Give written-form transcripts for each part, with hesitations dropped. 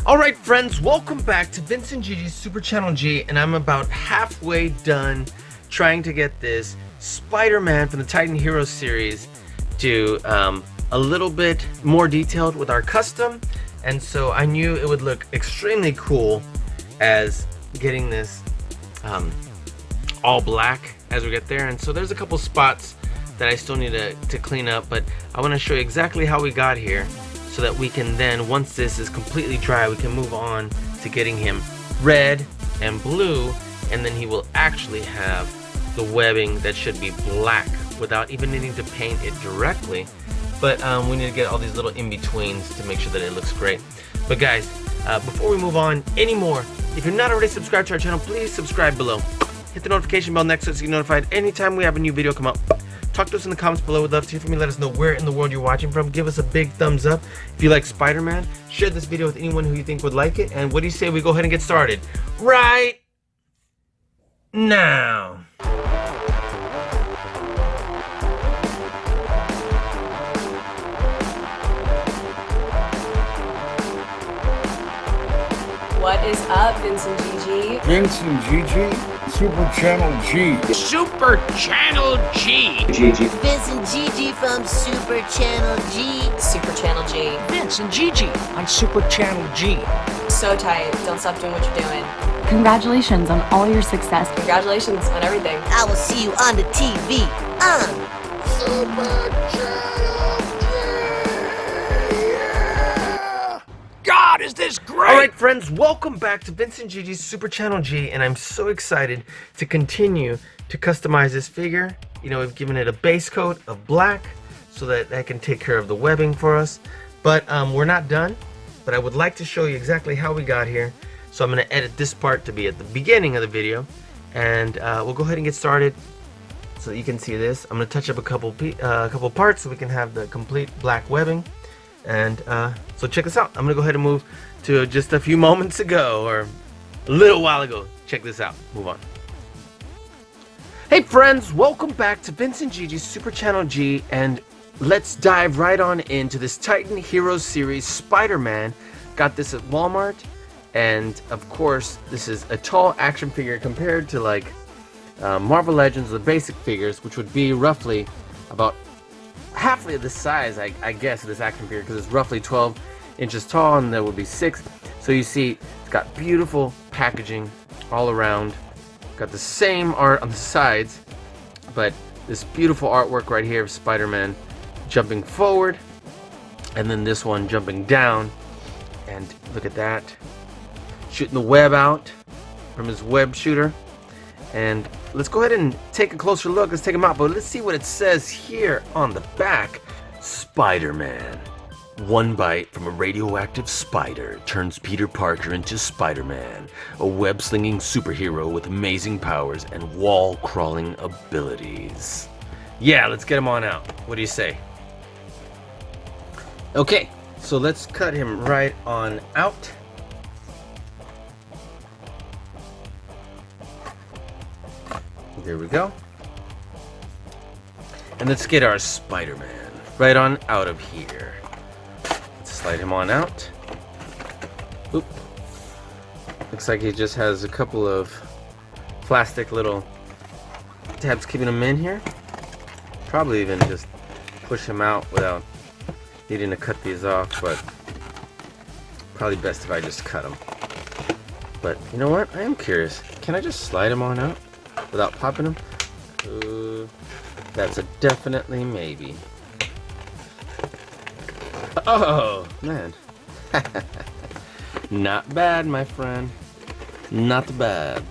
Alright friends, welcome back to Vincent Gigi's Super Channel G, and I'm about halfway done trying to get this Spider-Man from the Titan Heroes series to a little bit more detailed with our custom, and so I knew it would look extremely cool as getting this all black as we get there. And so there's a couple spots that I still need to clean up, but I want to show you exactly how we got here, so that we can then, once this is completely dry, we can move on to getting him red and blue, and then he will actually have the webbing that should be black without even needing to paint it directly. But we need to get all these little in-betweens to make sure that it looks great. But guys, before we move on anymore, if you're not already subscribed to our channel, please subscribe below. Hit the notification bell next so you get notified anytime we have a new video come up. Talk to us in the comments below. We'd love to hear from you. Let us know where in the world you're watching from. Give us a big thumbs up if you like Spider-Man. Share this video with anyone who you think would like it. And what do you say we go ahead and get started right now? What is up, Vincent Gigi? Vincent Gigi, Super Channel G. Super Channel G. Gigi. Vincent Gigi from Super Channel G. Super Channel G. Vincent Gigi on Super Channel G. So tight. Don't stop doing what you're doing. Congratulations on all your success. Congratulations on everything. I will see you on the TV on Super Channel G. God, is this great? Alright friends, welcome back to Vincent Gigi's Super Channel G, and I'm so excited to continue to customize this figure. You know, we've given it a base coat of black so that that can take care of the webbing for us. But we're not done, but I would like to show you exactly how we got here. So I'm going to edit this part to be at the beginning of the video, and we'll go ahead and get started so that you can see this. I'm going to touch up a couple parts so we can have the complete black webbing. And so check this out. I'm gonna go ahead and move to just a few moments ago, or a little while ago. Check this out. Move on. Hey friends, welcome back to Vincent Gigi's Super Channel G, and let's dive right on into this Titan Heroes series Spider-Man. Got this at Walmart, and of course this is a tall action figure compared to like Marvel Legends, the basic figures, which would be roughly about half of the size, I guess, of this action figure, because it's roughly 12 inches tall, and there would be 6. So you see, it's got beautiful packaging all around. Got the same art on the sides, but this beautiful artwork right here of Spider-Man jumping forward, and then this one jumping down. And look at that, shooting the web out from his web shooter. And let's go ahead and take a closer look. Let's take him out, but let's see what it says here on the back. Spider-Man. One bite from a radioactive spider turns Peter Parker into Spider-Man, a web-slinging superhero with amazing powers and wall-crawling abilities. Yeah, let's get him on out. What do you say? Okay, so let's cut him right on out. There we go. And let's get our Spider-Man right on out of here. Let's slide him on out. Oop. Looks like he just has a couple of plastic little tabs keeping him in here. Probably even just push him out without needing to cut these off, but probably best if I just cut them. But you know what? I am curious. Can I just slide him on out without popping them? That's a definitely maybe. Oh man. Not bad, my friend. Not bad.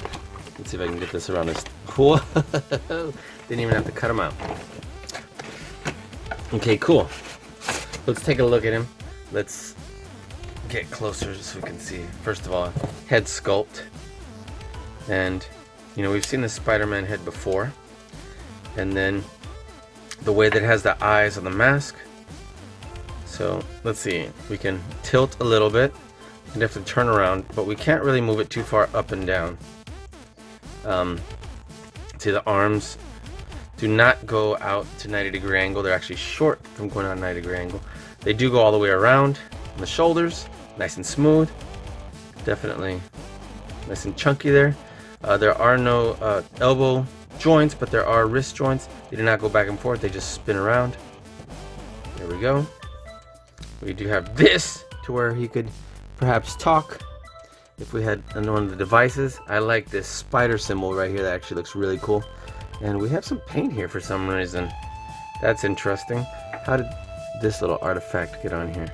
Let's see if I can get this around his. Whoa! Didn't even have to cut him out. Okay, cool. Let's take a look at him. Let's get closer so we can see. First of all, head sculpt. And you know, we've seen the Spider-Man head before, and then the way that it has the eyes on the mask. So let's see, we can tilt a little bit and have to turn around, but we can't really move it too far up and down. See, the arms do not go out to 90-degree angle. They're actually short from going on a 90-degree angle. They do go all the way around on the shoulders, nice and smooth. Definitely nice and chunky there. There are no elbow joints, but there are wrist joints. They do not go back and forth, they just spin around. There we go. We do have this to where he could perhaps talk if we had one of the devices. I like this spider symbol right here, that actually looks really cool. And we have some paint here for some reason. That's interesting. How did this little artifact get on here?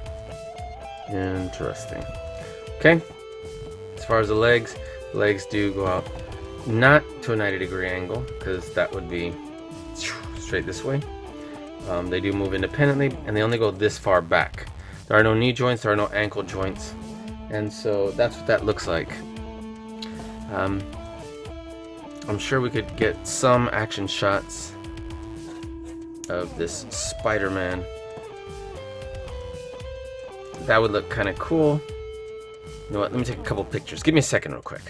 Interesting. Okay, as far as the legs do go out not to a 90-degree angle, because that would be straight this way. They do move independently, and they only go this far back. There are no knee joints, there are no ankle joints, and so that's what that looks like. I'm sure we could get some action shots of this Spider-Man. That would look kind of cool. You know what, let me take a couple pictures. Give me a second real quick.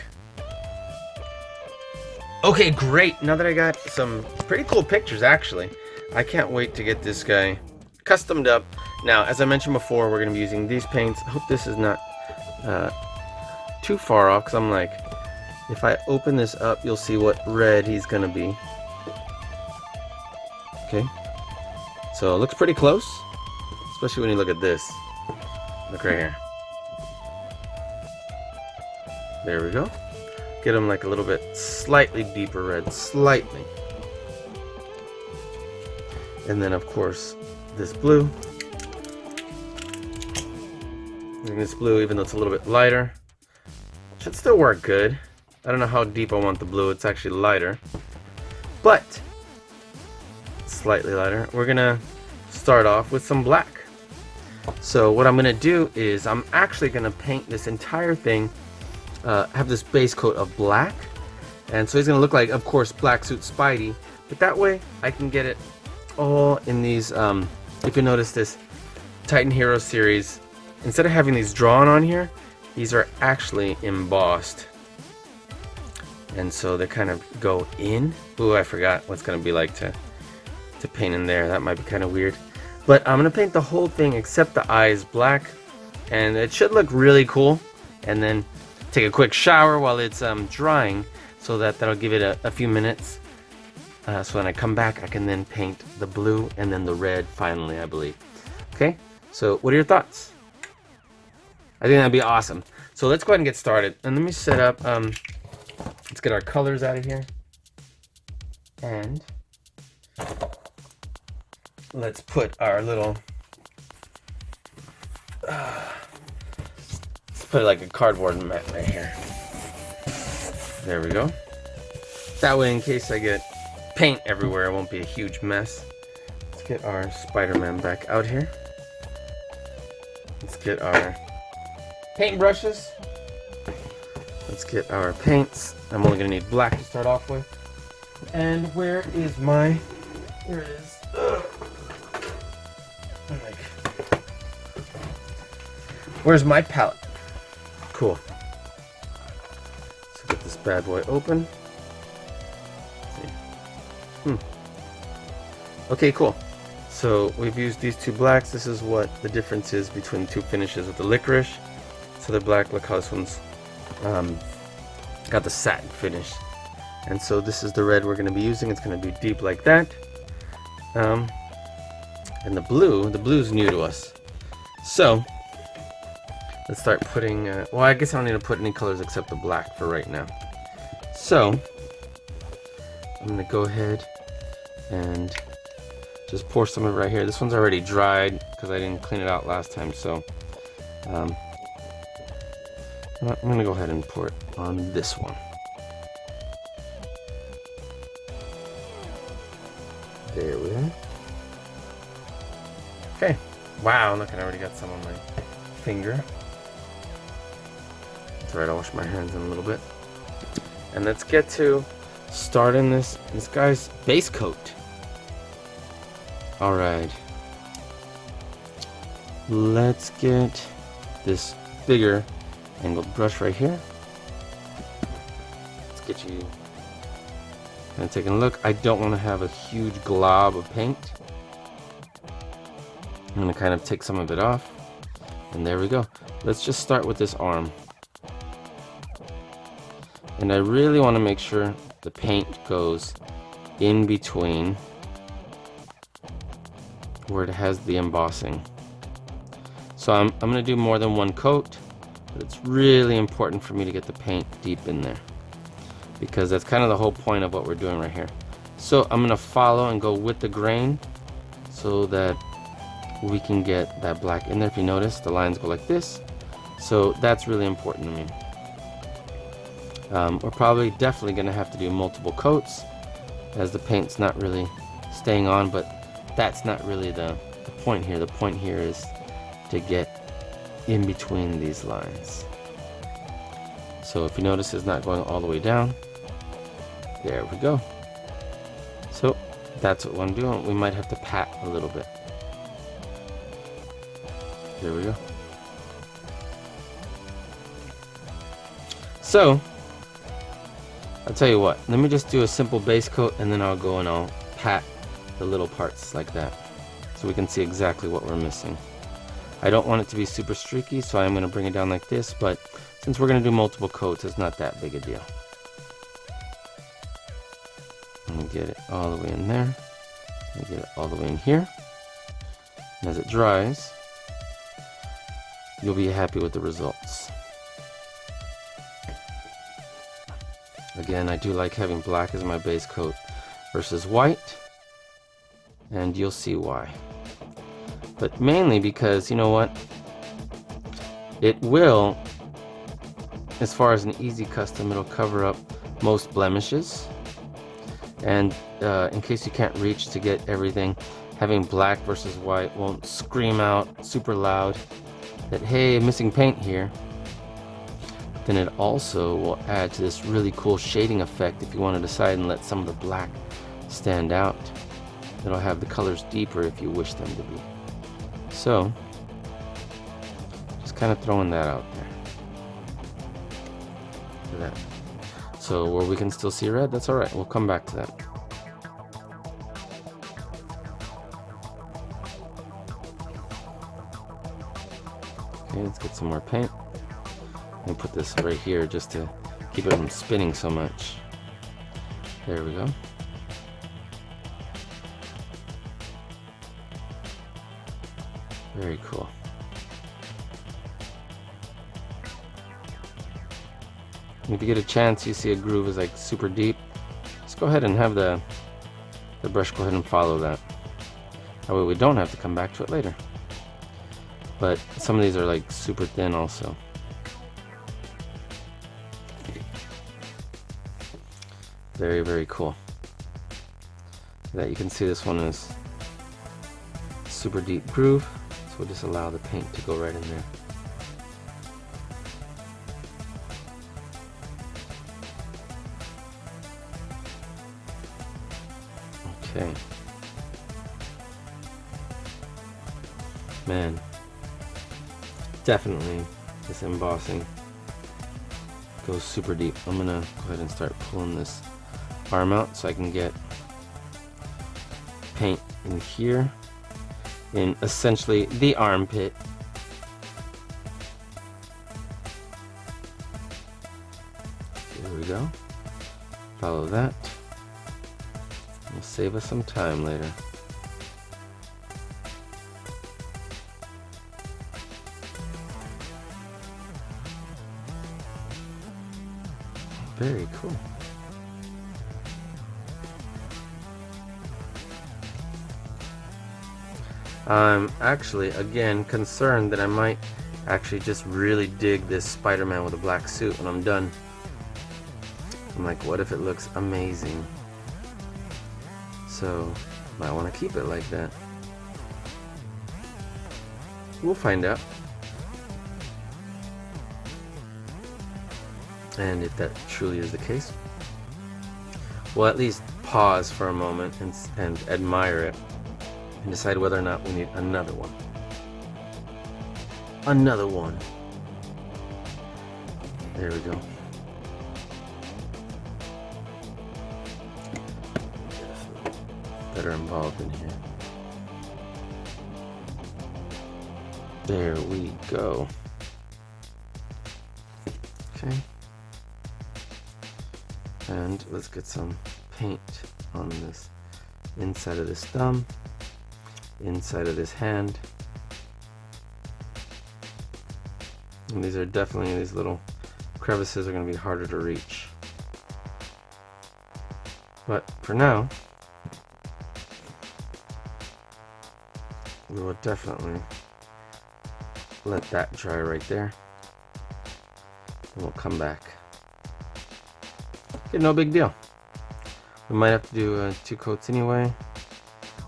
Okay, great. Now that I got some pretty cool pictures, actually, I can't wait to get this guy customed up. Now, as I mentioned before, we're going to be using these paints. I hope this is not too far off, because I'm like, if I open this up, you'll see what red he's going to be. Okay. So it looks pretty close, especially when you look at this. Look right here. There we go. Get him like a little bit slightly deeper red, slightly. And then of course this blue. And this blue, even though it's a little bit lighter, should still work good. I don't know how deep I want the blue. It's actually lighter, but slightly lighter. We're gonna start off with some black. So what I'm gonna do is I'm actually gonna paint this entire thing, have this base coat of black, and so he's gonna look like, of course, Black Suit Spidey, but that way I can get it all in these, if you notice this Titan Hero series, instead of having these drawn on here, these are actually embossed, and so they kind of go in. Ooh, I forgot what's gonna be like to paint in there. That might be kind of weird, but I'm gonna paint the whole thing except the eyes black, and it should look really cool. And then take a quick shower while it's drying, so that'll give it a few minutes, so when I come back I can then paint the blue and then the red finally, I believe. Okay, so what are your thoughts? I think that'd be awesome. So let's go ahead and get started, and let me set up, let's get our colors out of here, and let's put our little put like a cardboard mat right here. There we go. That way, in case I get paint everywhere, it won't be a huge mess. Let's get our Spider-Man back out here. Let's get our paint brushes. Let's get our paints. I'm only gonna need black to start off with. And where is my, here it is. Where's my palette? Cool. So get this bad boy open. Let's see. Okay, cool. So we've used these two blacks. This is what the difference is between the two finishes with the licorice. So the black, look how this one's got the satin finish. And so this is the red we're going to be using. It's going to be deep like that. And the blue's new to us. So let's start putting, well, I guess I don't need to put any colors except the black for right now. So I'm going to go ahead and just pour some of it right here. This one's already dried because I didn't clean it out last time. So I'm going to go ahead and pour it on this one. There we are. Okay. Wow, look, I already got some on my finger. That's alright, I'll wash my hands in a little bit. And let's get to starting this guy's base coat. Alright. Let's get this bigger angled brush right here. Let's get you kind of taking a look. I don't want to have a huge glob of paint. I'm going to kind of take some of it off. And there we go. Let's just start with this arm. And I really want to make sure the paint goes in between where it has the embossing. So I'm going to do more than one coat, but it's really important for me to get the paint deep in there, because that's kind of the whole point of what we're doing right here. So I'm going to follow and go with the grain so that we can get that black in there. If you notice, the lines go like this. So that's really important to me. We're probably definitely going to have to do multiple coats, as the paint's not really staying on, but that's not really the point here. The point here is to get in between these lines. So if you notice, it's not going all the way down. There we go. So that's what I'm doing. We might have to pat a little bit. There we go. So I'll tell you what, let me just do a simple base coat, and then I'll go and I'll pat the little parts like that so we can see exactly what we're missing. I don't want it to be super streaky, so I'm going to bring it down like this, but since we're going to do multiple coats, it's not that big a deal. Let me get it all the way in there. Let me get it all the way in here. And as it dries, you'll be happy with the results. Again, I do like having black as my base coat versus white, and you'll see why. But mainly because, you know what, it will, as far as an easy custom, it'll cover up most blemishes. And in case you can't reach to get everything, having black versus white won't scream out super loud that, hey, missing paint here. Then it also will add to this really cool shading effect if you want to decide and let some of the black stand out. It'll have the colors deeper if you wish them to be. So, just kind of throwing that out there. Look at that. So where we can still see red, that's alright. We'll come back to that. Okay, let's get some more paint. And put this right here just to keep it from spinning so much. There we go. Very cool. And if you get a chance, you see a groove is like super deep, just go ahead and have the brush go ahead and follow that. That way we don't have to come back to it later. But some of these are like super thin also. Very, very cool. That you can see this one is super deep groove, so we'll just allow the paint to go right in there. Okay. Man, definitely this embossing goes super deep. I'm gonna go ahead and start pulling this arm out so I can get paint in here, in essentially the armpit. There we go. Follow that. It'll save us some time later. Very cool. I'm actually, again, concerned that I might actually just really dig this Spider-Man with a black suit when I'm done. I'm like, what if it looks amazing? So, I want to keep it like that. We'll find out. And if that truly is the case, we'll at least pause for a moment and admire it and decide whether or not we need another one. Another one. There we go. Better involved in here. There we go. Okay. And let's get some paint on this inside of this thumb, inside of this hand. And these are definitely, these little crevices are going to be harder to reach. But for now, we will definitely let that dry right there. And we'll come back. Okay, no big deal. We might have to do 2 coats anyway.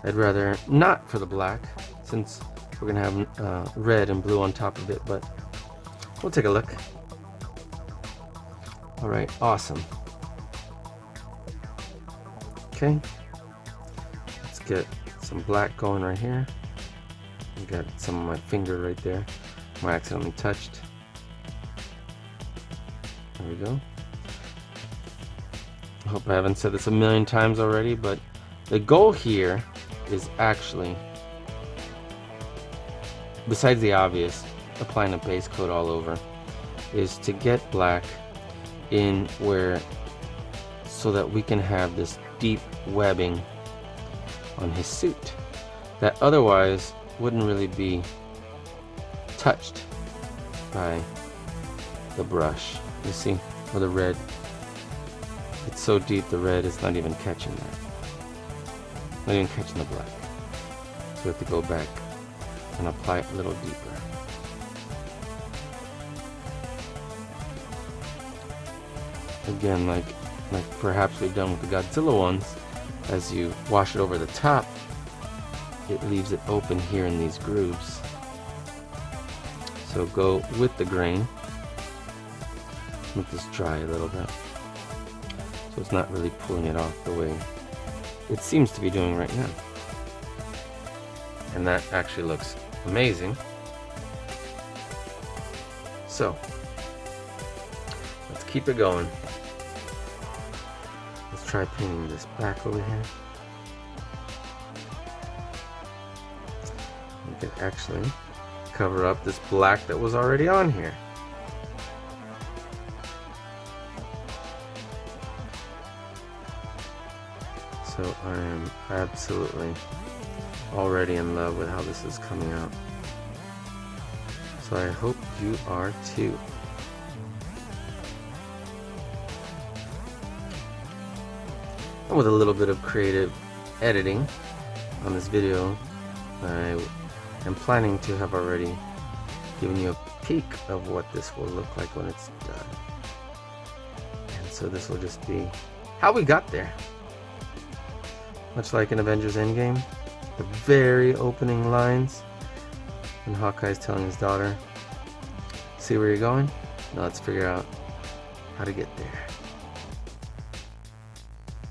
I'd rather not for the black, since we're gonna have red and blue on top of it, but we'll take a look. All right, awesome. Okay, let's get some black going right here. I got some of my finger right there. I accidentally touched. There we go. I hope I haven't said this a million times already, but the goal here is actually, besides the obvious, applying a base coat all over, is to get black in where, so that we can have this deep webbing on his suit that otherwise wouldn't really be touched by the brush. You see, or the red, it's so deep the red is not even catching that, not even catching the black. So we have to go back and apply it a little deeper. Again, like perhaps we've done with the Godzilla ones, as you wash it over the top, it leaves it open here in these grooves. So go with the grain. Make this dry a little bit, so it's not really pulling it off the way it seems to be doing right now. And that actually looks amazing. So let's keep it going. Let's try painting this back over here. We can actually cover up this black that was already on here. So I am absolutely already in love with how this is coming out. So I hope you are too. And with a little bit of creative editing on this video, I am planning to have already given you a peek of what this will look like when it's done. And so this will just be how we got there. Much like in Avengers Endgame, the very opening lines when Hawkeye's telling his daughter, see where you're going? Now let's figure out how to get there.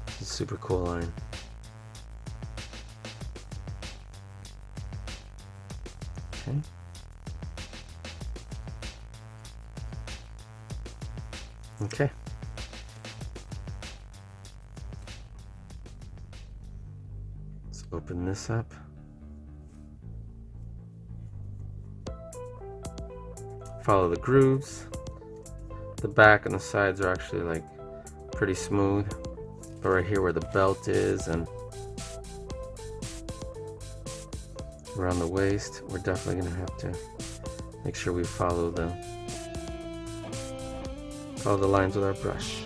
It's a super cool line. Okay. Okay. Open this up. Follow the grooves. The back and the sides are actually like pretty smooth, but right here where the belt is and around the waist, we're definitely gonna have to make sure we follow the lines with our brush.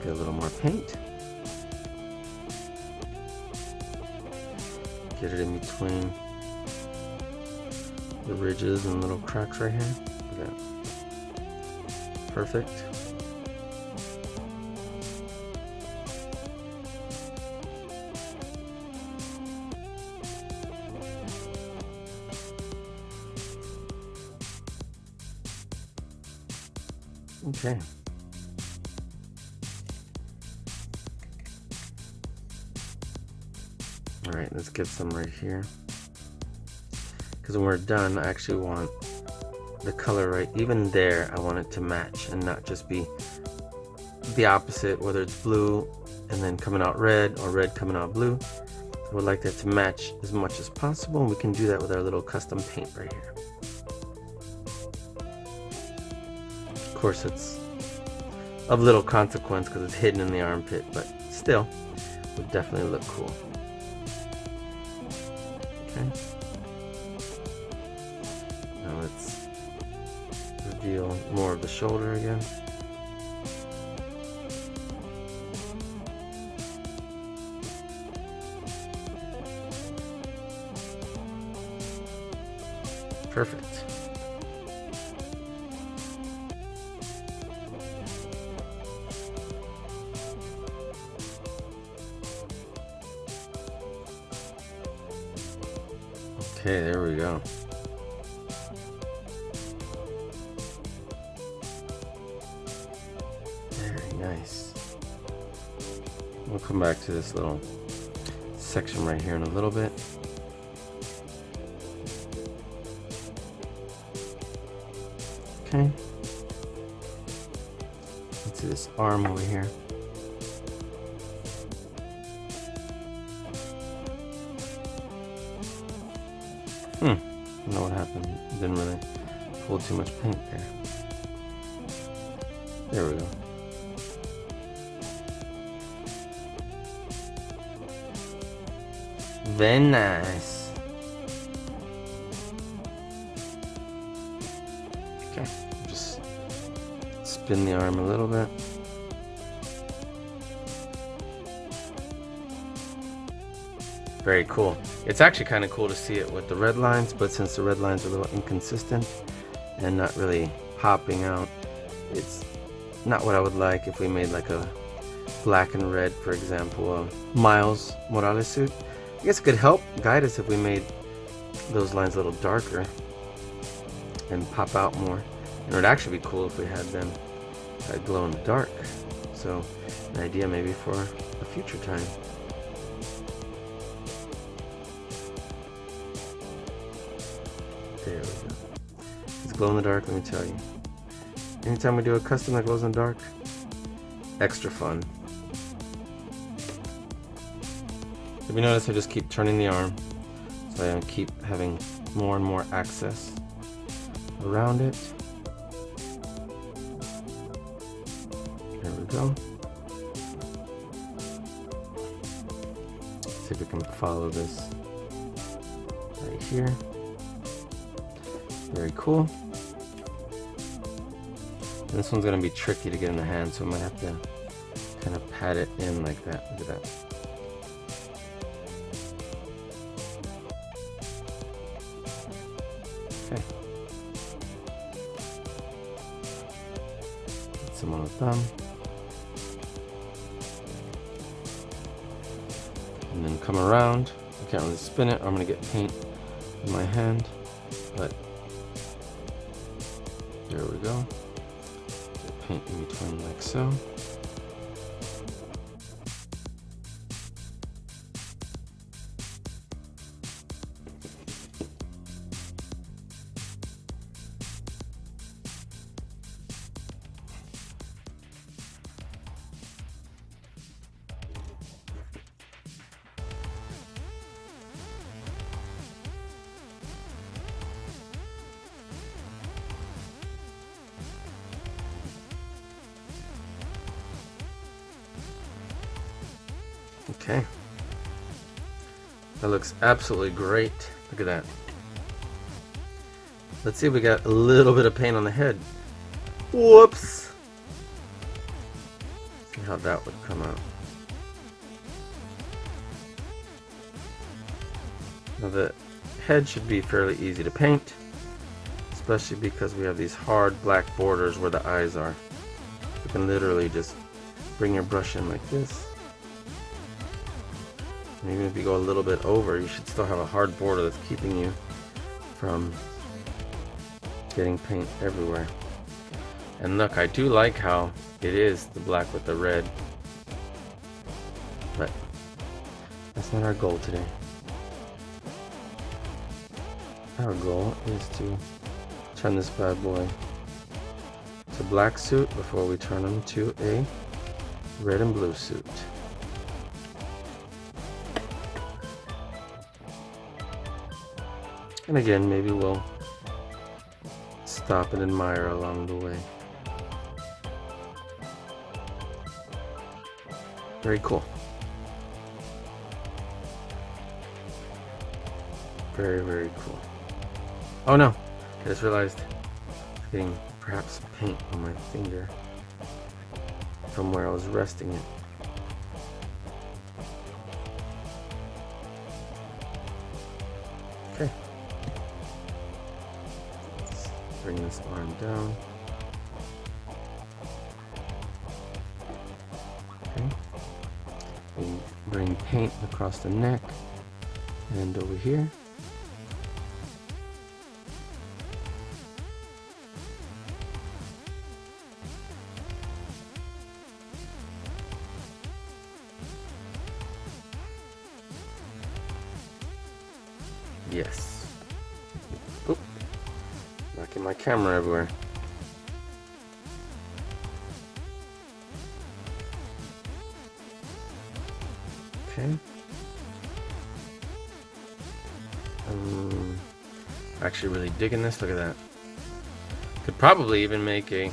Get a little more paint. Get it in between the ridges and little cracks right here. Yeah. Perfect. Okay. Alright, let's get some right here. Because when we're done, I actually want the color right, even there, I want it to match and not just be the opposite, whether it's blue and then coming out red or red coming out blue. I would like that to match as much as possible, and we can do that with our little custom paint right here. course, it's of little consequence because it's hidden in the armpit, but still, would definitely look cool. Okay. Now let's reveal more of the shoulder again. Perfect. Okay, there we go. Very nice. We'll come back to this little section right here in a little bit. Okay. Let's see this arm over here. I don't know what happened. Didn't really pull too much paint there. There we go. Very nice. Okay, just spin the arm a little bit. Very cool. It's actually kind of cool to see it with the red lines, but since the red lines are a little inconsistent and not really popping out, it's not what I would like if we made like a black and red, for example, a Miles Morales suit. I guess it could help guide us if we made those lines a little darker and pop out more. And it would actually be cool if we had them glow in the dark. So an idea maybe for a future time. There we go. It's glow in the dark, let me tell you. Anytime we do a custom that glows in the dark, extra fun. If you notice, I just keep turning the arm, so I keep having more and more access around it. There we go. See if we can follow this right here. Very cool. And this one's gonna be tricky to get in the hand, so I might have to kind of pat it in like that. Look at that. Okay. Put some on the thumb. And then come around. I can't really spin it, or I'm gonna get paint in my hand, but there we go. Get paint in between like so. Okay. That looks absolutely great. Look at that. Let's see if we got a little bit of paint on the head. Whoops! See how that would come out. Now the head should be fairly easy to paint, especially because we have these hard black borders where the eyes are. You can literally just bring your brush in like this. And even if you go a little bit over, you should still have a hard border that's keeping you from getting paint everywhere. And look, I do like how it is the black with the red, but that's not our goal today. Our goal is to turn this bad boy to black suit before we turn him to a red and blue suit. And again, maybe we'll stop and admire along the way. Very cool. Very, very cool. Oh no, I just realized I'm getting perhaps paint on my finger from where I was resting it. Okay. Let's bring this arm down. Okay. And bring paint across the neck and over here. Yes. Oop. Knocking my camera everywhere. Okay. Actually really digging this. Look at that. Could probably even make a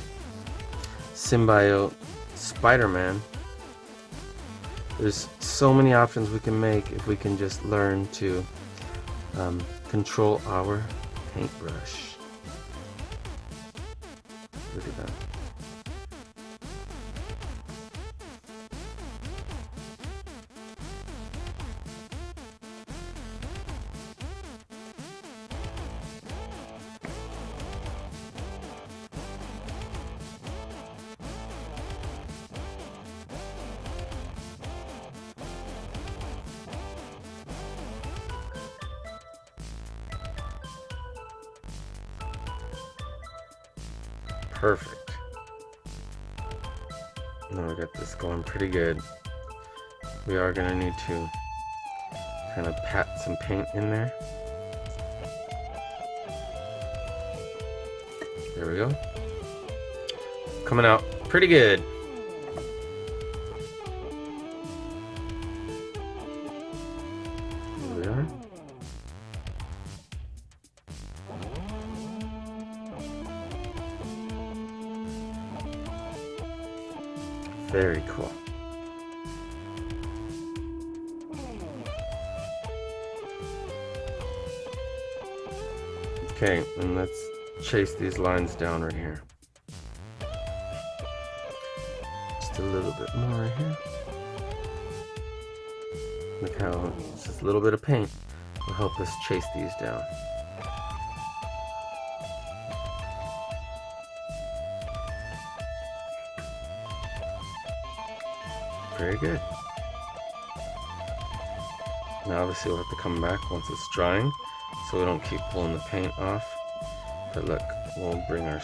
symbiote Spider-Man. There's so many options we can make if we can just learn to control our paintbrush. Look at that. Perfect. Now we got this going pretty good. We are gonna need to kind of pat some paint in there. There we go. Coming out pretty good. Here we are. Very cool. Okay, and let's chase these lines down right here. Just a little bit more right here. Look how just a little bit of paint will help us chase these down. Very good. Now obviously we'll have to come back once it's drying so we don't keep pulling the paint off. But look, we'll bring our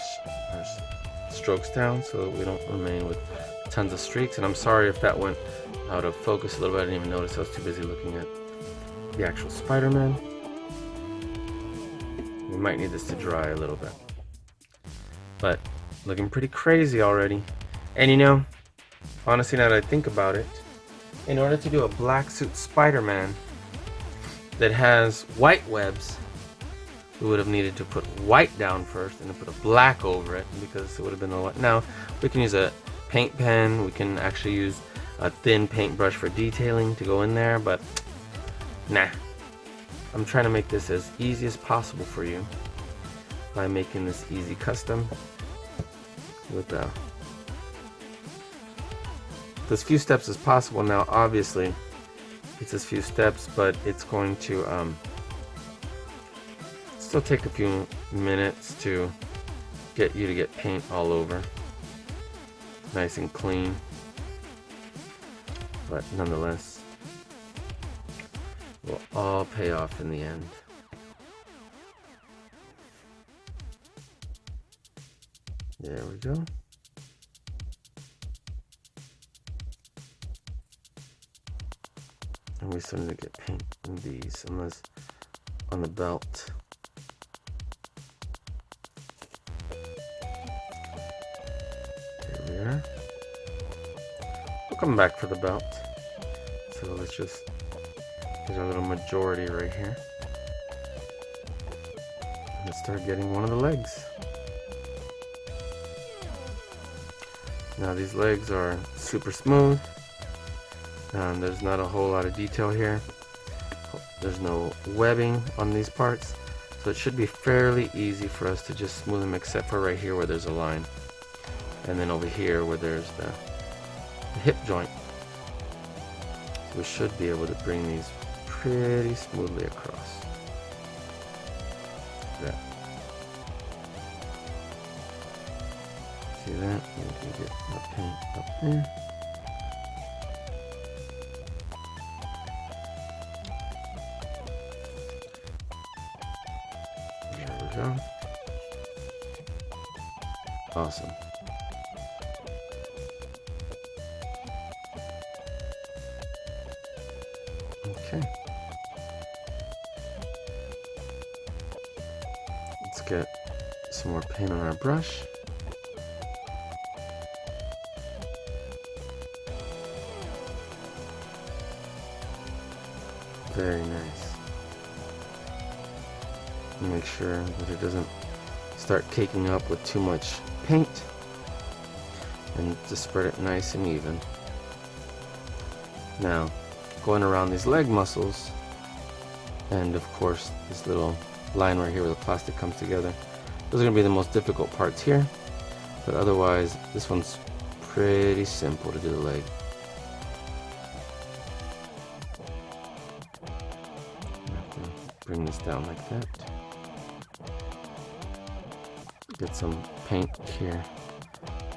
strokes down so that we don't remain with tons of streaks. And I'm sorry if that went out of focus a little bit. I didn't even notice. I was too busy looking at the actual Spider-Man. We might need this to dry a little bit. But looking pretty crazy already. And you know, honestly, now that I think about it, in order to do a black suit Spider-Man that has white webs, we would have needed to put white down first and then put a black over it because it would have been a white. Now, we can use a paint pen. We can actually use a thin paintbrush for detailing to go in there, but nah. I'm trying to make this as easy as possible for you by making this easy custom with as few steps as possible. Now obviously it's as few steps, but it's going to still take a few minutes to get you to get paint all over nice and clean, but nonetheless will all pay off in the end. There we go. And we still need to get paint in these, unless on the belt. There we are. We'll come back for the belt. So let's just, here's our little majority right here. Let's start getting one of the legs. Now these legs are super smooth. There's not a whole lot of detail here. There's no webbing on these parts, so it should be fairly easy for us to just smooth them, except for right here where there's a line, and then over here where there's the hip joint. So we should be able to bring these pretty smoothly across. Like that. See that? We can get the paint up there. There we go. Awesome. Okay. Let's get some more paint on our brush. Very nice. Make sure that it doesn't start caking up with too much paint, and just spread it nice and even. Now, going around these leg muscles, and of course this little line right here where the plastic comes together, those are going to be the most difficult parts here, but otherwise this one's pretty simple to do the leg. Bring this down like that. Get some paint here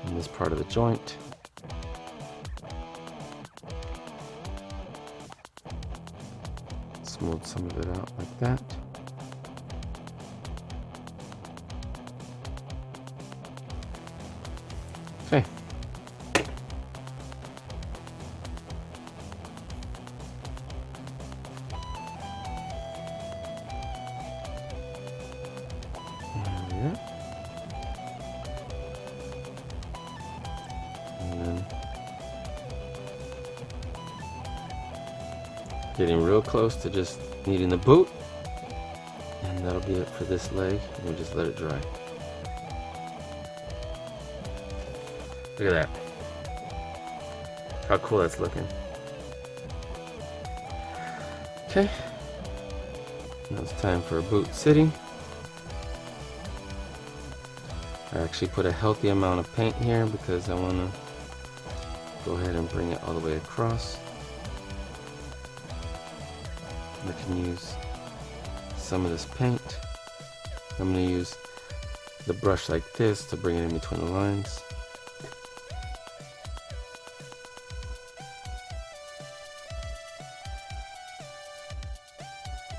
in this part of the joint. Smooth some of it out like that. Okay. Getting real close to just needing the boot, and that'll be it for this leg. We'll just let it dry. Look at that. How cool that's looking. Okay. Now it's time for a boot sitting. I actually put a healthy amount of paint here because I want to go ahead and bring it all the way across. I can use some of this paint. I'm going to use the brush like this to bring it in between the lines.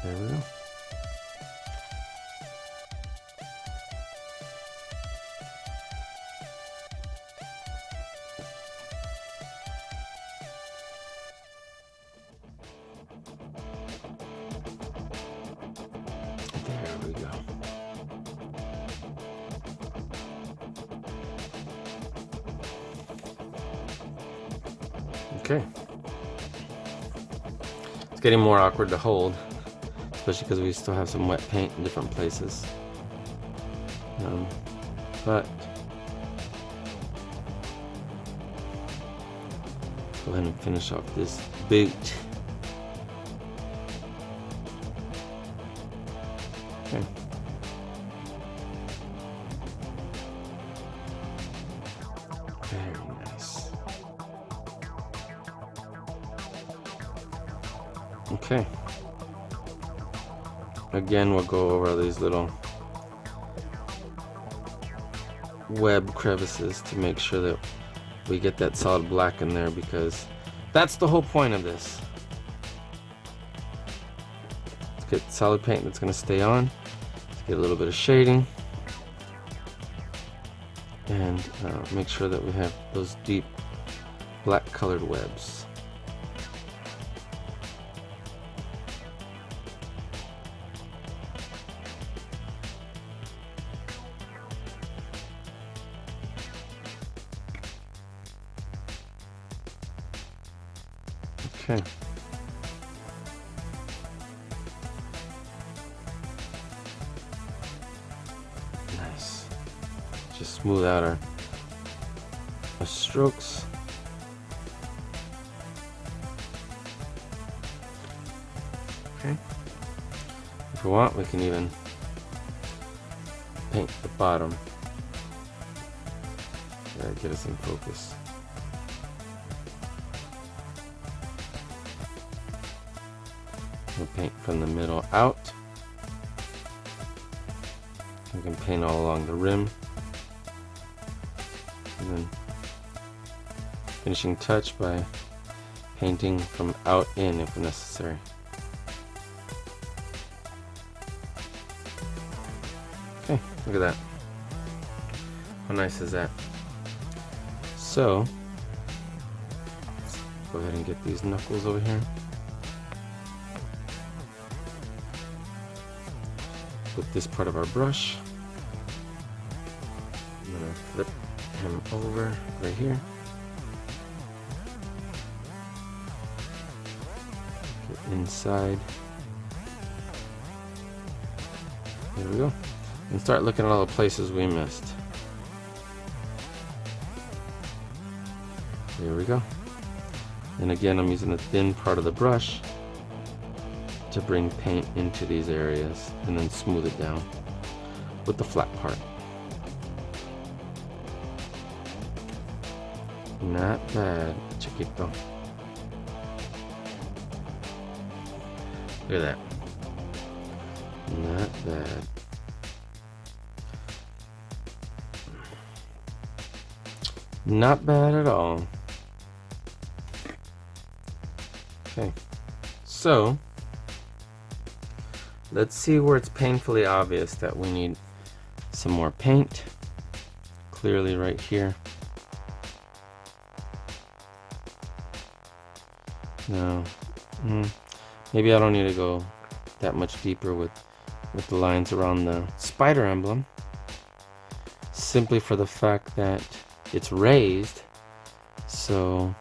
There we go. There we go. Okay. It's getting more awkward to hold, especially because we still have some wet paint in different places. But go ahead and finish off this boot. Okay. Very nice. Okay. Again, we'll go over these little web crevices to make sure that we get that solid black in there, because that's the whole point of this. Let's get solid paint that's going to stay on. Let's get a little bit of shading, and make sure that we have those deep black colored webs. Okay. Nice. Just smooth out our strokes. we want, we can even paint the bottom. Gotta get us in focus. We'll paint from the middle out. We can paint all along the rim. And then finishing touch by painting from out in if necessary. Okay, look at that. How nice is that? So, let's go ahead and get these knuckles over here. With this part of our brush, I'm gonna flip him over right here. Get inside. There we go. And start looking at all the places we missed. There we go. And again, I'm using the thin part of the brush to bring paint into these areas and then smooth it down with the flat part. Not bad, chiquito. Look at that. Not bad. Not bad at all. Okay, so let's see where it's painfully obvious that we need some more paint. Clearly right here. No, maybe I don't need to go that much deeper with the lines around the spider emblem, simply for the fact that it's raised, so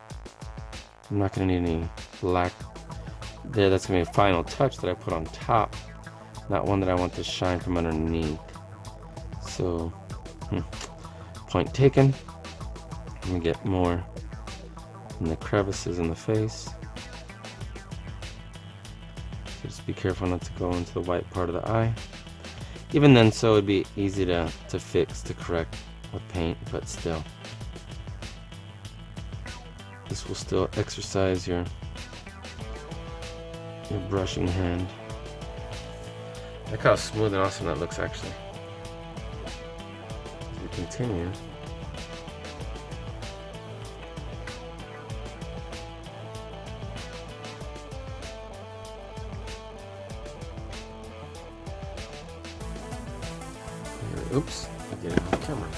I'm not going to need any black there. That's going to be a final touch that I put on top, not one that I want to shine from underneath. So, point taken. Let me get more in the crevices in the face. So just be careful not to go into the white part of the eye. Even then, so it'd be easy to fix, to correct with paint, but still. This will still exercise your brushing hand. Look how smooth and awesome that looks actually. As we continue. Oops, I'm getting off camera.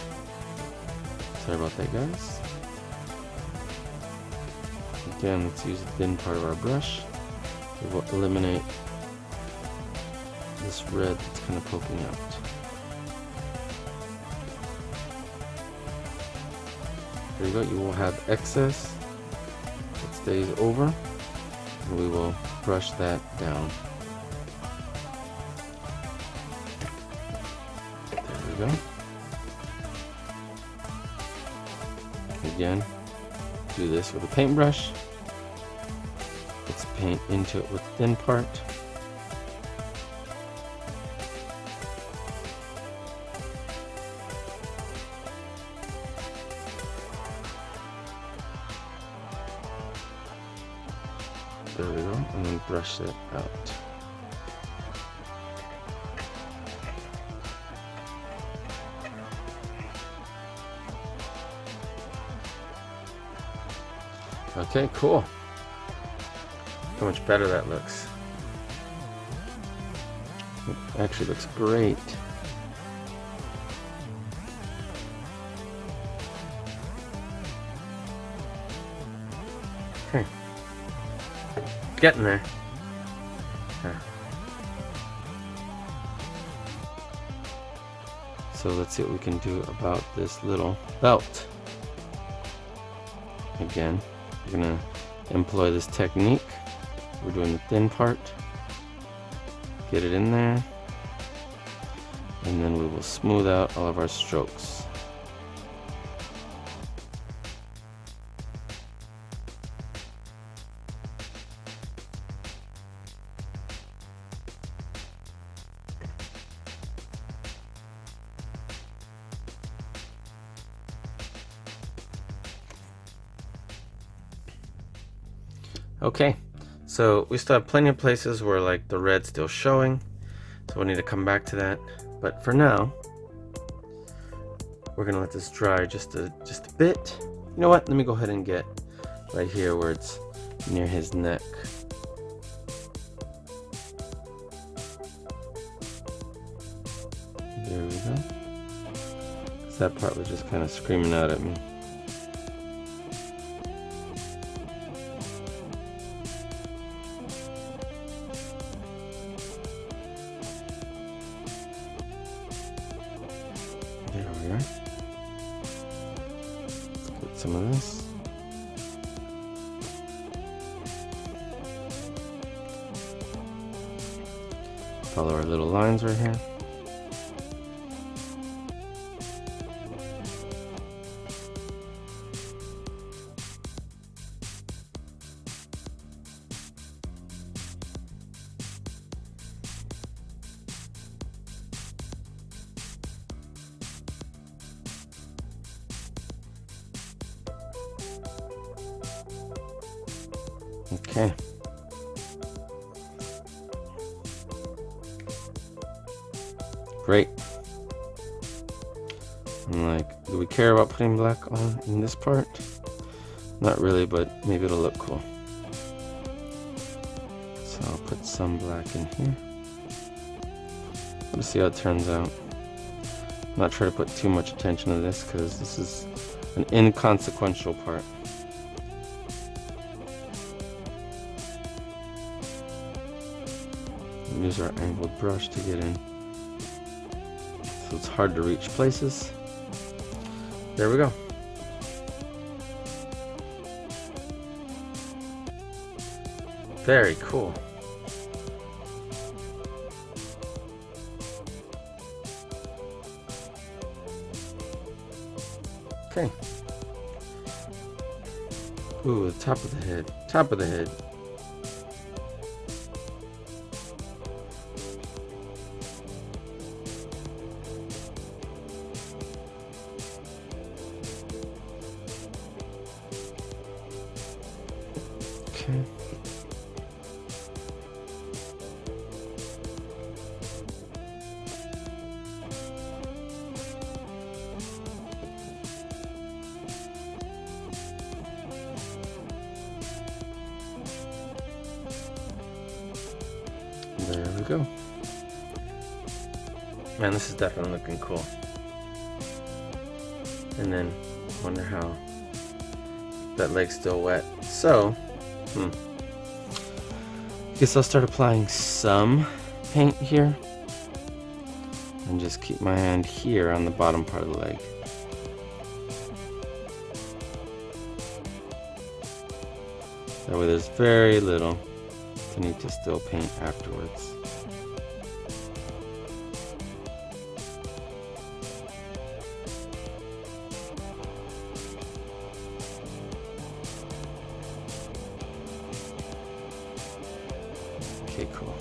Sorry about that, guys. Again, let's use the thin part of our brush. We will eliminate this red that's kind of poking out. There you go, you will have excess that stays over, and we will brush that down. There we go. Again, do this with a paintbrush. Let's paint into it with the thin part. There we go, and then brush it out. Okay, cool. How much better that looks. It actually looks great. Okay. Getting there. So let's see what we can do about this little belt. Again, we're gonna employ this technique. We're doing the thin part. Get it in there. And then we will smooth out all of our strokes. Okay, so we still have plenty of places where like the red's still showing, so we need to come back to that. But for now, we're gonna let this dry just a bit. You know what? Let me go ahead and get right here where it's near his neck. There we go. 'Cause that part was just kind of screaming out at me. There we are. Get some of this. Follow our little lines right here. Okay. Great. I'm like, do we care about putting black on in this part? Not really, but maybe it'll look cool. So I'll put some black in here. Let's see how it turns out. I'm not trying to put too much attention to this because this is an inconsequential part. Use our angled brush to get in, so it's hard to reach places. There we go. Very cool. Okay. Ooh, the top of the head. Top of the head. Okay. There we go. Man, this is definitely looking cool. And then wonder how that leg's still wet. So, guess I'll start applying some paint here and just keep my hand here on the bottom part of the leg. That way there's very little to need to still paint afterwards. Okay, cool.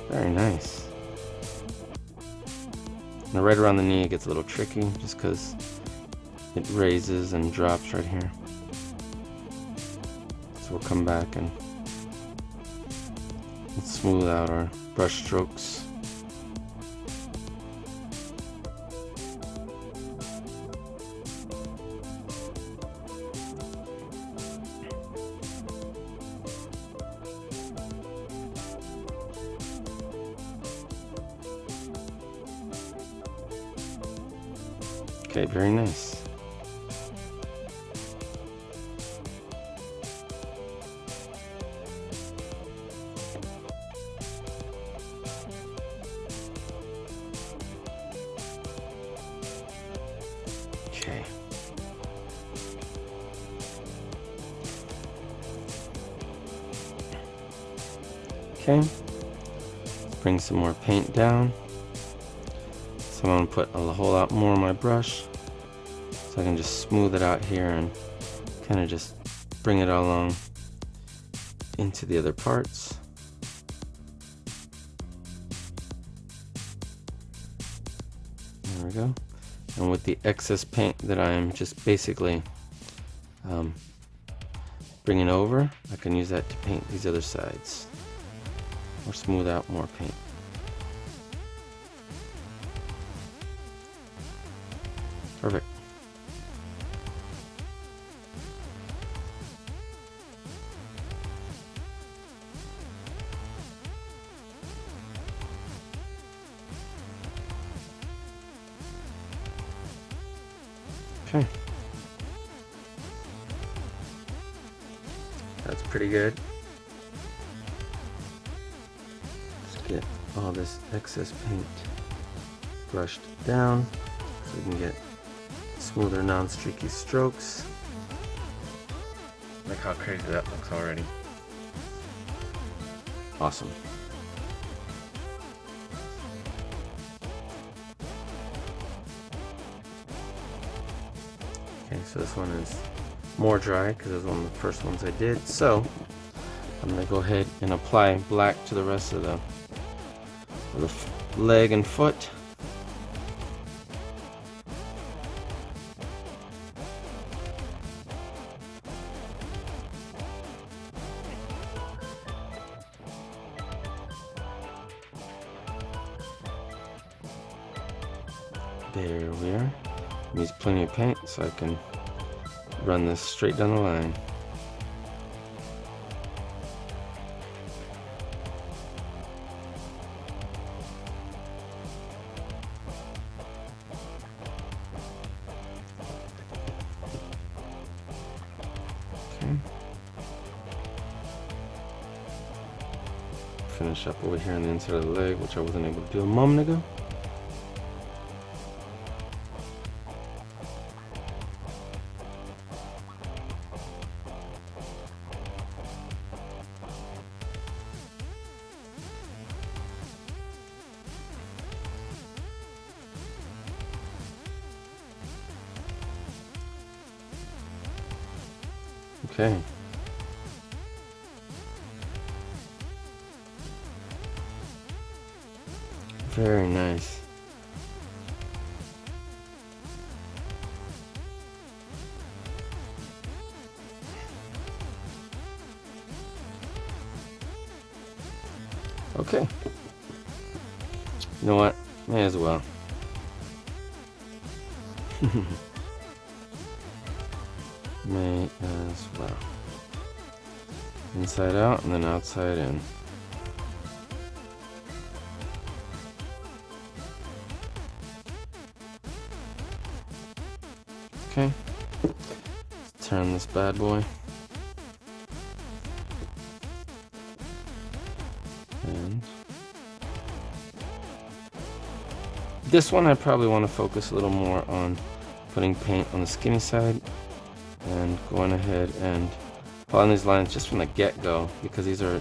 Very nice. Now right around the knee it gets a little tricky just because it raises and drops right here. So we'll come back and smooth out our brush strokes. Okay, very nice. Okay. Okay. Bring some more paint down. So I'm going to put a whole lot more on my brush so I can just smooth it out here and kind of just bring it along into the other parts. There we go. And with the excess paint that I am just basically bringing over, I can use that to paint these other sides or smooth out more paint. Perfect. Okay. That's pretty good. Let's get all this excess paint brushed down so we can get smoother, non-streaky strokes. Look how crazy that looks already. Awesome. Okay, so this one is more dry because it was one of the first ones I did. So I'm going to go ahead and apply black to the rest of the leg and foot. There we are. Needs plenty of paint so I can run this straight down the line. Okay. Finish up over here on the inside of the leg, which I wasn't able to do a moment ago. Okay. Very nice. Okay. You know what? May as well. May as well. Inside out and then outside in. Okay. Let's turn this bad boy. And this one I probably want to focus a little more on putting paint on the skinny side and going ahead and following these lines just from the get-go because these are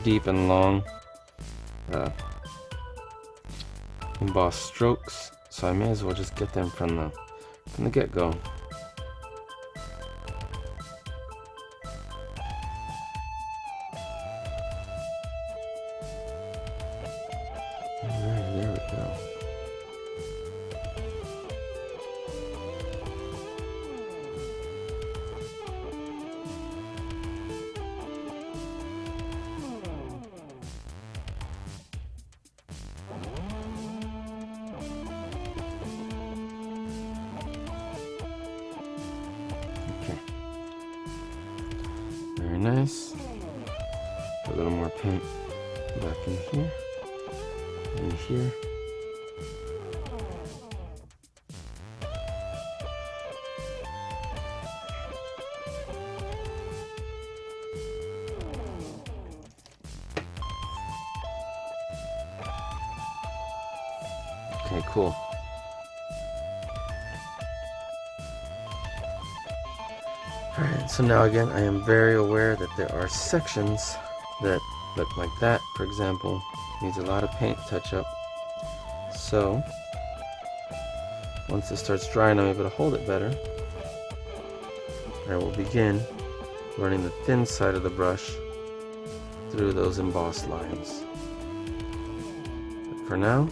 deep and long embossed strokes, so I may as well just get them from the get-go. Alright, there we go. Very nice. A little more paint back in here and here. Okay, cool. Alright, so now again, I am very aware that there are sections that look like that, for example. Needs a lot of paint touch-up. So, once it starts drying, I'm able to hold it better. I will begin running the thin side of the brush through those embossed lines. But for now,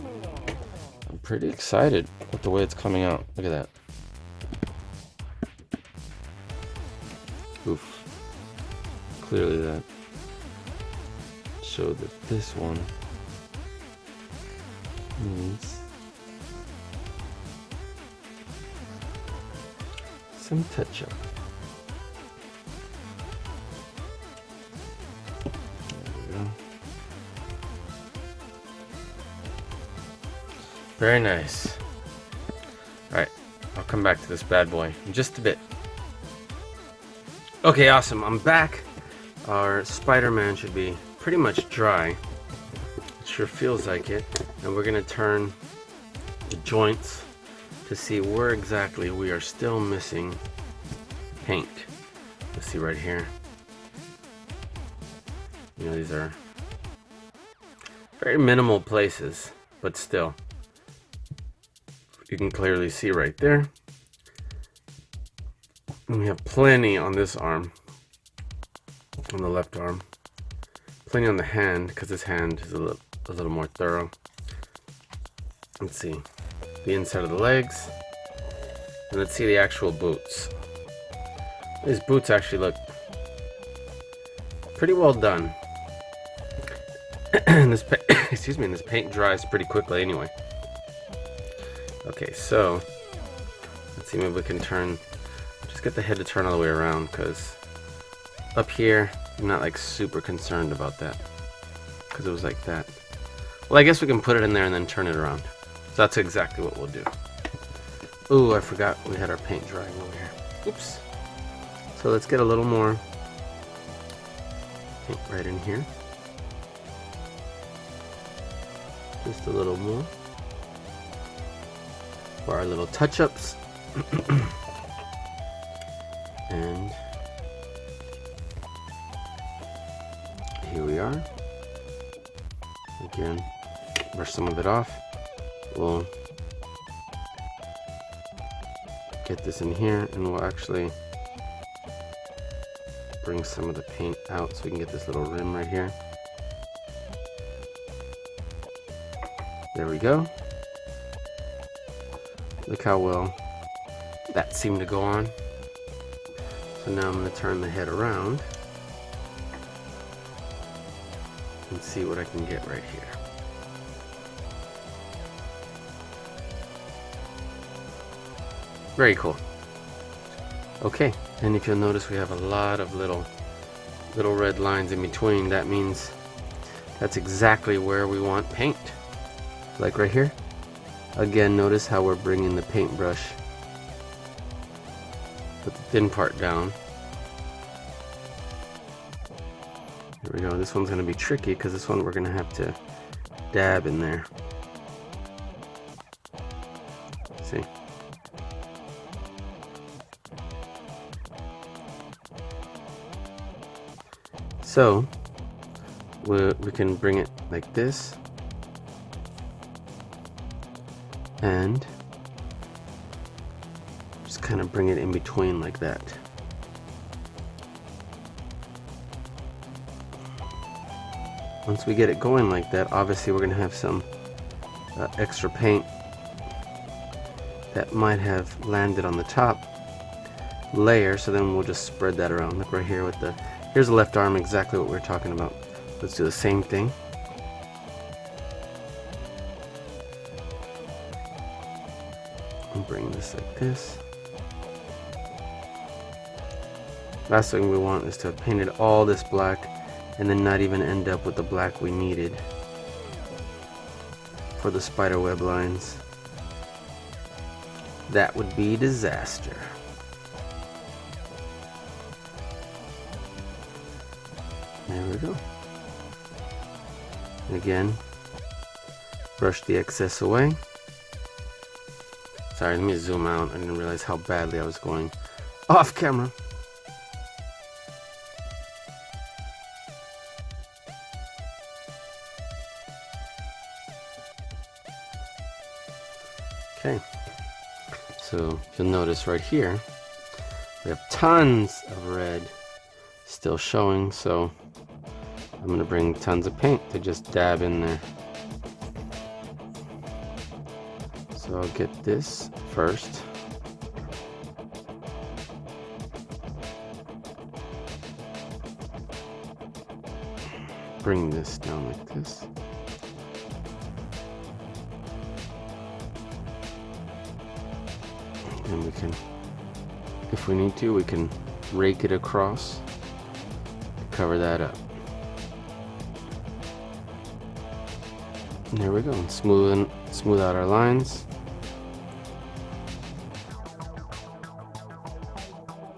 I'm pretty excited with the way it's coming out. Look at that. Oof. Clearly that showed that this one needs some touch-up. There we go. Very nice. Alright, I'll come back to this bad boy in just a bit. Okay, awesome. I'm back. Our Spider-Man should be pretty much dry. It sure feels like it. And we're going to turn the joints to see where exactly we are still missing paint. Let's see right here. You know, these are very minimal places, but still. You can clearly see right there. And we have plenty on this arm, on the left arm. Plenty on the hand, because this hand is a little more thorough. Let's see the inside of the legs, and let's see the actual boots. These boots actually look pretty well done. And this excuse me, and this paint dries pretty quickly anyway. Okay, so let's see, maybe we can turn. Just get the head to turn all the way around, because up here I'm not like super concerned about that, because it was like that. Well, I guess we can put it in there and then turn it around. So that's exactly what we'll do. Ooh, I forgot we had our paint drying over here. Oops. So let's get a little more paint right in here. Just a little more for our little touch-ups. And here we are. Again, brush some of it off. We'll get this in here, and we'll actually bring some of the paint out so we can get this little rim right here. There we go. Look how well that seemed to go on. So now I'm going to turn the head around and see what I can get right here. Very cool. Okay, and if you'll notice, we have a lot of little red lines in between. That means that's exactly where we want paint. Like right here. Again, notice how we're bringing the paintbrush, put the thin part down. There we go. This one's going to be tricky, because this one we're going to have to dab in there. See? So we can bring it like this, and just kind of bring it in between like that. Once we get it going like that, obviously we're going to have some extra paint that might have landed on the top layer, so then we'll just spread that around. Look right here with the, here's the left arm, exactly what we were talking about. Let's do the same thing. And bring this like this. Last thing we want is to have painted all this black and then not even end up with the black we needed for the spider web lines. That would be disaster. There we go. And again, brush the excess away. Sorry, let me zoom out. I didn't realize how badly I was going off camera. Okay, so you'll notice right here we have tons of red still showing, so I'm going to bring tons of paint to just dab in there. So I'll get this first. Bring this down like this. And we can, if we need to, we can rake it across to cover that up. And there we go. Smooth out our lines.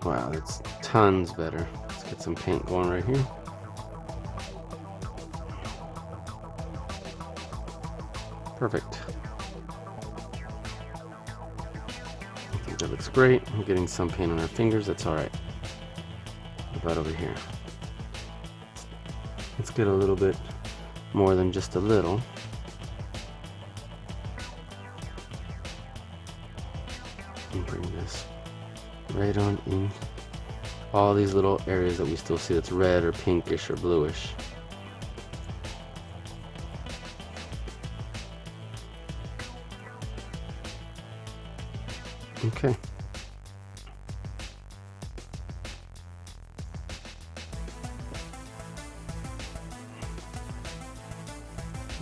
Wow, that's tons better. Let's get some paint going right here. Perfect. I think that looks great. I'm getting some paint on our fingers. That's all right. What about over here? Let's get a little bit more than just a little. And bring this right on in all these little areas that we still see that's red or pinkish or bluish. Okay.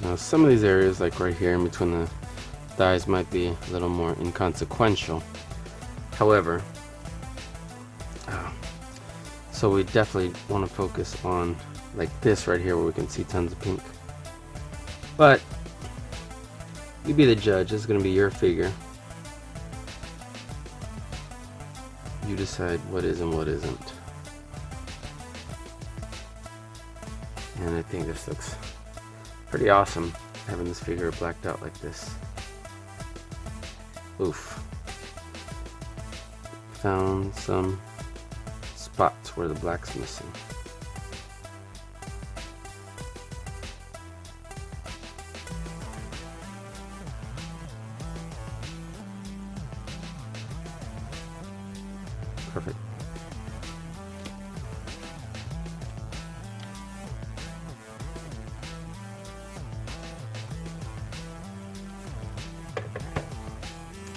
Now some of these areas, like right here in between the thighs, might be a little more inconsequential. However, so we definitely want to focus on like this right here where we can see tons of pink. But you be the judge. This is going to be your figure. You decide what is and what isn't. And I think this looks pretty awesome, having this figure blacked out like this. Oof. Found some spots where the black's missing. Perfect.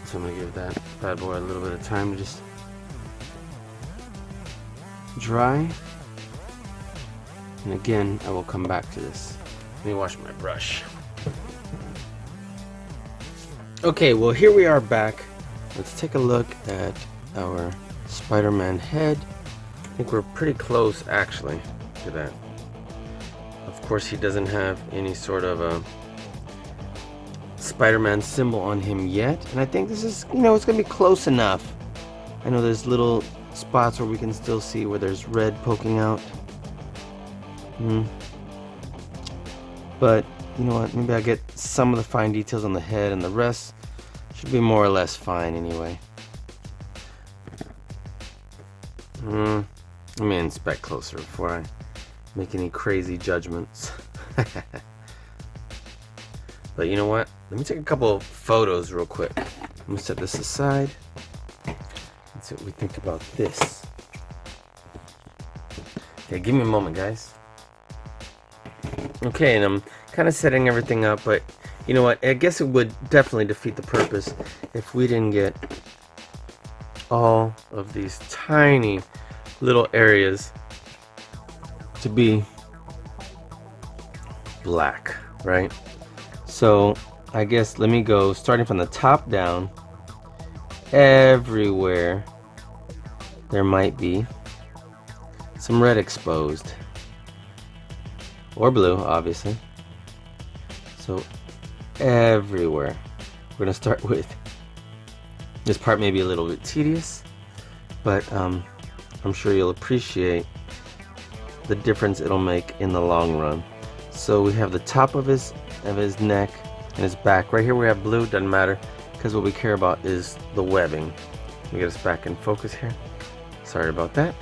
So I'm going to give that bad boy a little bit of time to just dry. And again, I will come back to this. Let me wash my brush. Okay, well here we are back. Let's take a look at our Spider-Man head. I think we're pretty close actually to that. Of course he doesn't have any sort of a Spider-Man symbol on him yet, and I think this is, you know, it's gonna be close enough. I know there's little spots where we can still see where there's red poking out. But you know what, maybe I'll get some of the fine details on the head, and the rest should be more or less fine anyway. Let me inspect closer before I make any crazy judgments. But you know what? Let me take a couple of photos real quick. I'm gonna set this aside. Let's see what we think about this. Okay, give me a moment, guys. Okay, and I'm kind of setting everything up, but you know what? I guess it would definitely defeat the purpose if we didn't get all of these tiny little areas to be black, right? So I guess let me go starting from the top down. Everywhere there might be some red exposed, or blue, obviously. So everywhere. We're gonna start with this part. May be a little bit tedious, but I'm sure you'll appreciate the difference it'll make in the long run. So we have the top of his neck and his back. Right here we have blue, doesn't matter, because what we care about is the webbing. Let me get us back in focus here. Sorry about that.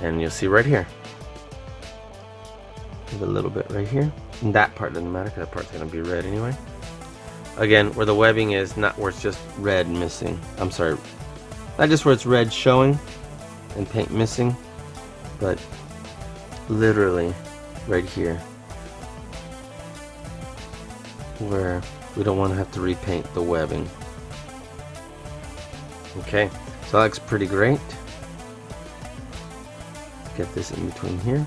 And you'll see right here. There's a little bit right here. And that part doesn't matter because that part's going to be red anyway. Again, where the webbing is, not where it's just red missing. I'm sorry, not just where it's red showing and paint missing, but literally right here, where we don't want to have to repaint the webbing. Okay, so that looks pretty great. Get this in between here.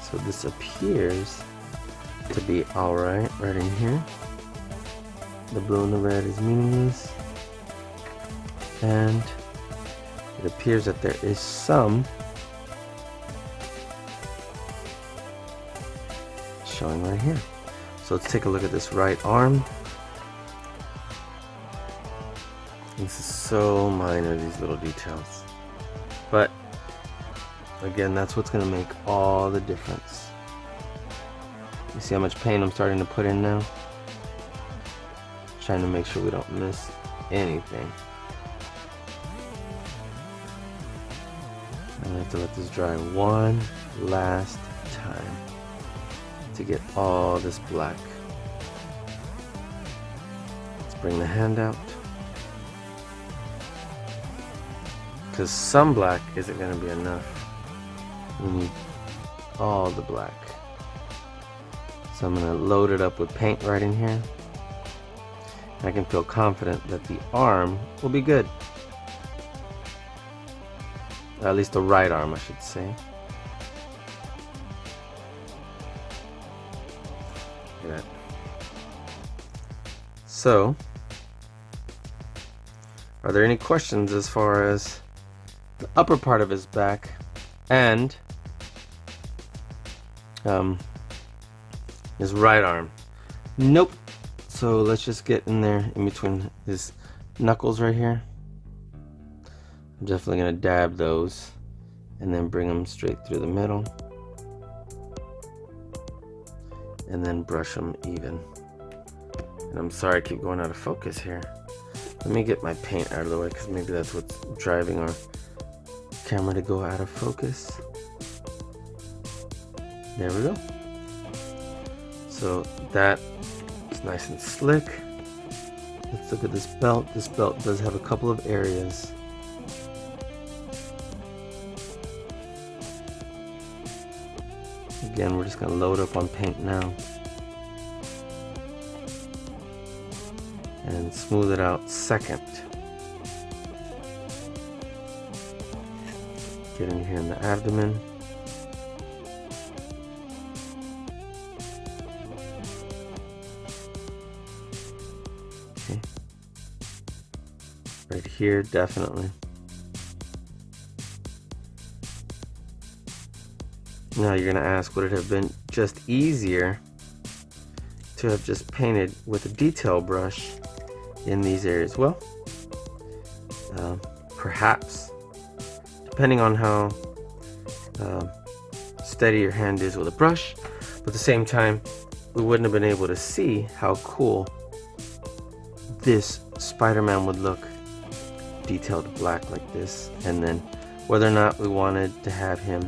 So this appears to be alright right in here. The blue and the red is meaningless. And it appears that there is some showing right here. So let's take a look at this right arm. This is so minor, these little details. But again, that's what's going to make all the difference. You see how much paint I'm starting to put in now? Trying to make sure we don't miss anything. I'm going to have to let this dry one last time to get all this black. Let's bring the hand out. Because some black isn't going to be enough. We need all the black. So I'm going to load it up with paint right in here. I can feel confident that the arm will be good. Or at least the right arm, I should say. Look at that. So, are there any questions as far as the upper part of his back and his right arm? Nope. So let's just get in there in between his knuckles right here. I'm definitely going to dab those and then bring them straight through the middle and then brush them even. And I'm sorry I keep going out of focus here. Let me get my paint out of the way because maybe that's what's driving our camera to go out of focus. There we go. So that is nice and slick. Let's look at this belt. This belt does have a couple of areas. Again, we're just going to load up on paint now and smooth it out second. Get in here in the abdomen. Okay. Right here, definitely. Now you're gonna ask, would it have been just easier to have just painted with a detail brush in these areas? Well, perhaps, depending on how steady your hand is with a brush, but at the same time, we wouldn't have been able to see how cool this Spider-Man would look detailed black like this, and then whether or not we wanted to have him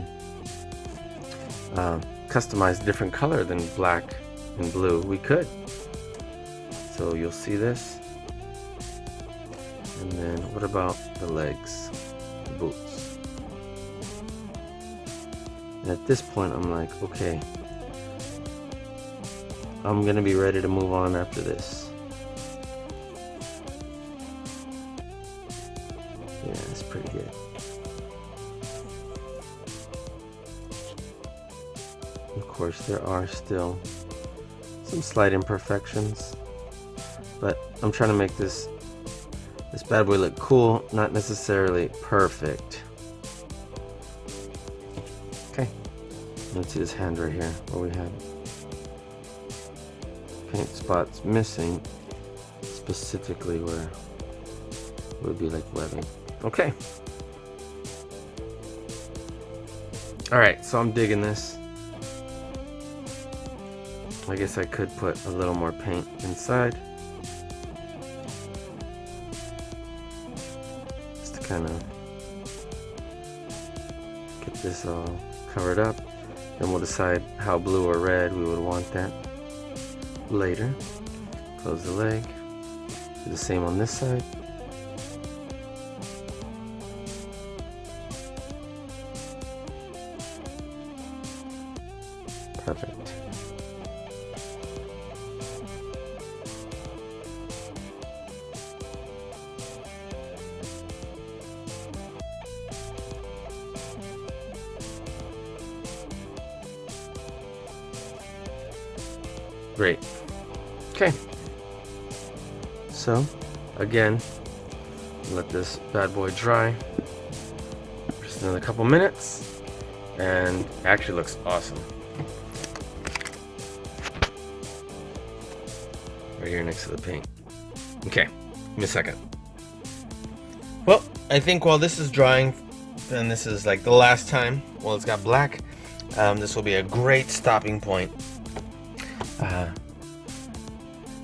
customize a different color than black and blue, we could. So you'll see this. And then what about the legs, the boots? And at this point I'm like, okay, I'm gonna be ready to move on after this. Yeah, it's pretty good. Of course, there are still some slight imperfections, but I'm trying to make this bad boy look cool, not necessarily perfect. Okay, let's see this hand right here where we have paint spots missing, specifically where it would be like webbing. Okay. Alright, so I'm digging this. I guess I could put a little more paint inside, just to kind of get this all covered up. Then we'll decide how blue or red we would want that later. Close the leg. Do the same on this side. Perfect. great. Okay. So, again, let this bad boy dry. Just another couple minutes, and actually looks awesome. Right here next to the paint. Okay, give me a second. Well, I think while this is drying, then this is like the last time, well, it's got black, this will be a great stopping point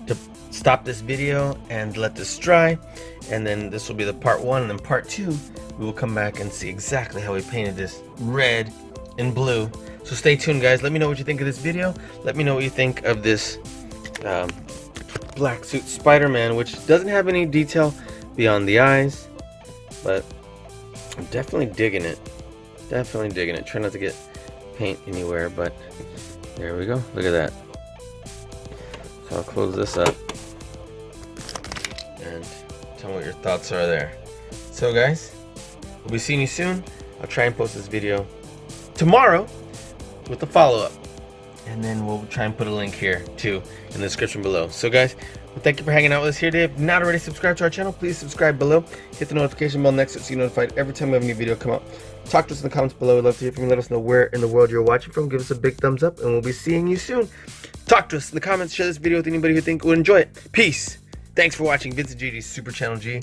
to stop this video and let this dry, and then this will be the part 1, and then part 2 we will come back and see exactly how we painted this red and blue. So stay tuned, guys. Let me know what you think of this video. Let me know what you think of this black suit Spider-Man, which doesn't have any detail beyond the eyes, but I'm definitely digging it. Definitely digging it. Try not to get paint anywhere, but there we go. Look at that. So I'll close this up and tell me what your thoughts are there. So guys, we'll be seeing you soon. I'll try and post this video tomorrow with the follow-up, and then we'll try and put a link here too in the description below. So guys, well, thank you for hanging out with us here today. If you're not already subscribed to our channel, please subscribe below. Hit the notification bell next to it so you're notified every time we have a new video come out. Talk to us in the comments below. We'd love to hear from you. Let us know where in the world you're watching from. Give us a big thumbs up, and we'll be seeing you soon. Talk to us in the comments. Share this video with anybody who think would enjoy it. Peace. Thanks for watching Vincent Gigi's Super Channel G.